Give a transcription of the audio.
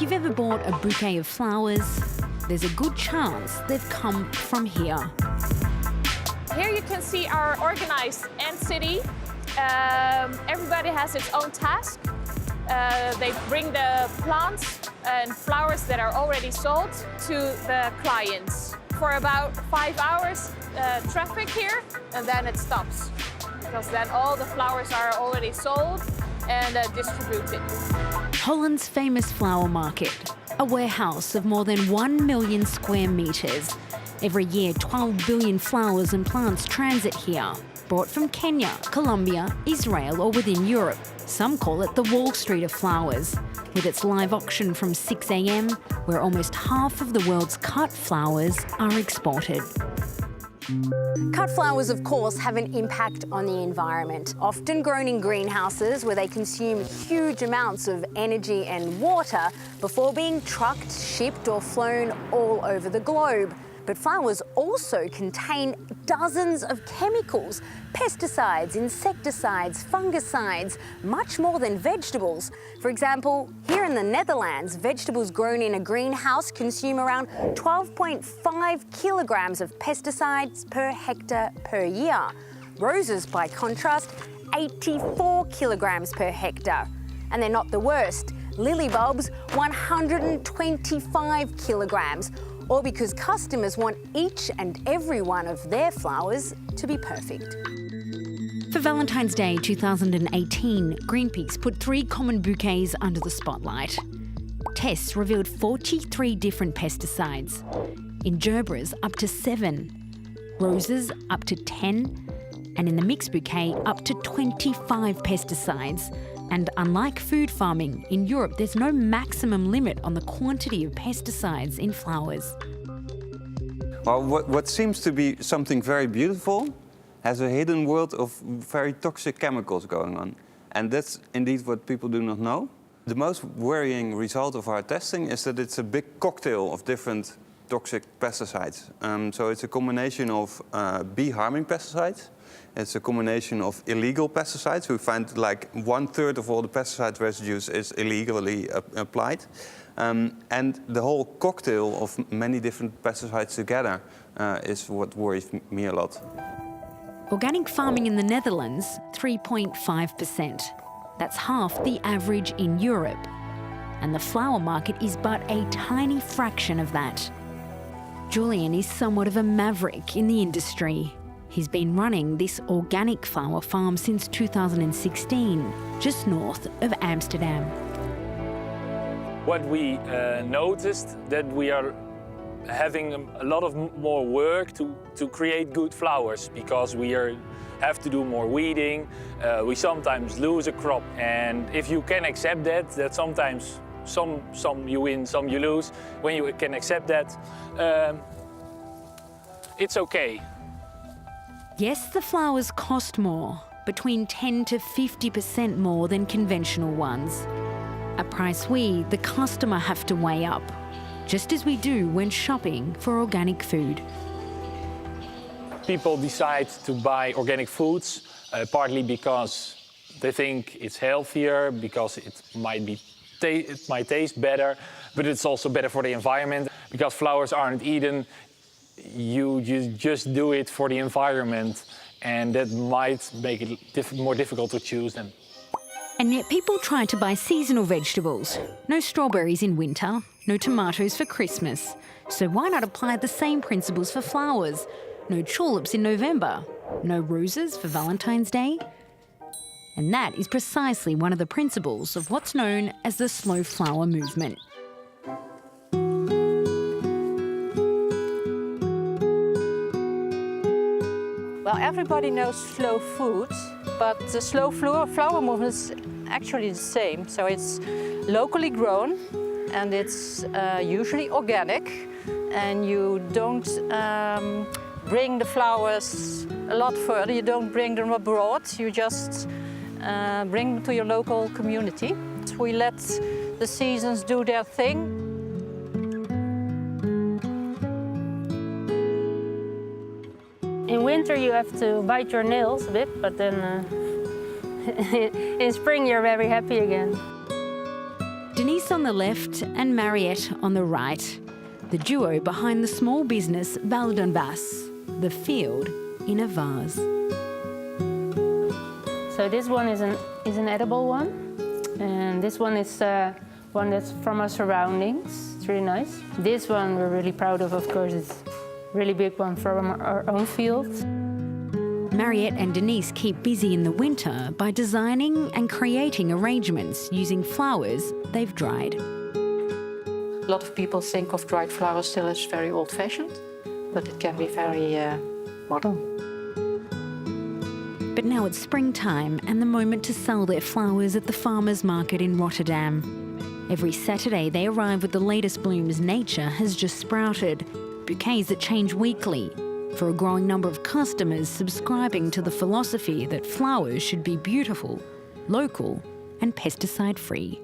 you've ever bought a bouquet of flowers, there's a good chance they've come from here. Here you can see our organized ant city. Everybody has its own task. They bring the plants and flowers that are already sold to the clients. For about 5 hours traffic here, and then it stops. Because then all the flowers are already sold and distributed. Holland's famous flower market, a warehouse of more than 1 million square metres. Every year, 12 billion flowers and plants transit here, brought from Kenya, Colombia, Israel or within Europe. Some call it the Wall Street of flowers, with its live auction from 6 a.m, where almost half of the world's cut flowers are exported. Cut flowers, of course, have an impact on the environment. Often grown in greenhouses where they consume huge amounts of energy and water before being trucked, shipped or flown all over the globe. But flowers also contain dozens of chemicals, pesticides, insecticides, fungicides, much more than vegetables. For example, here in the Netherlands, vegetables grown in a greenhouse consume around 12.5 kilograms of pesticides per hectare per year. Roses, by contrast, 84 kilograms per hectare. And they're not the worst. Lily bulbs, 125 kilograms. All because customers want each and every one of their flowers to be perfect. For Valentine's Day 2018, Greenpeace put 3 common bouquets under the spotlight. Tests revealed 43 different pesticides. In gerberas, up to 7. Roses, up to 10. And in the mixed bouquet, up to 25 pesticides. And unlike food farming, in Europe there's no maximum limit on the quantity of pesticides in flowers. Well, what seems to be something very beautiful has a hidden world of very toxic chemicals going on. And that's indeed what people do not know. The most worrying result of our testing is that it's a big cocktail of different toxic pesticides. So it's a combination of bee-harming pesticides. It's a combination of illegal pesticides. We find like 1/3 of all the pesticide residues is illegally applied. And the whole cocktail of many different pesticides together is what worries me a lot. Organic farming in the Netherlands, 3.5%. That's half the average in Europe. And the flower market is but a tiny fraction of that. Julian is somewhat of a maverick in the industry. He's been running this organic flower farm since 2016, just north of Amsterdam. What we noticed that we are having a lot of more work to create good flowers, because we have to do more weeding. We sometimes lose a crop, and if you can accept that sometimes some you win, some you lose. When you can accept that, it's okay. Yes, the flowers cost more, between 10 to 50% more than conventional ones. A price we, the customer, have to weigh up, just as we do when shopping for organic food. People decide to buy organic foods, partly because they think it's healthier, because it might taste better, but it's also better for the environment. Because flowers aren't eaten, you just do it for the environment, and that might make it more difficult to choose them. And yet people try to buy seasonal vegetables. No strawberries in winter, no tomatoes for Christmas. So why not apply the same principles for flowers? No tulips in November, no roses for Valentine's Day. And that is precisely one of the principles of what's known as the slow flower movement. Well, everybody knows slow food, but the slow flower movement is actually the same. So it's locally grown, and it's usually organic, and you don't bring the flowers a lot further. You don't bring them abroad, you just bring them to your local community. We let the seasons do their thing. In winter you have to bite your nails a bit, but then in spring you're very happy again. Denise on the left and Mariette on the right. The duo behind the small business Val d'Anvas, the field in a vase. So this one is an edible one, and this one is one that's from our surroundings. It's really nice. This one we're really proud of course. It's a really big one from our own field. Mariette and Denise keep busy in the winter by designing and creating arrangements using flowers they've dried. A lot of people think of dried flowers still as very old-fashioned, but it can be very modern. But now it's springtime and the moment to sell their flowers at the farmers market in Rotterdam. Every Saturday they arrive with the latest blooms nature has just sprouted, bouquets that change weekly, for a growing number of customers subscribing to the philosophy that flowers should be beautiful, local and pesticide-free.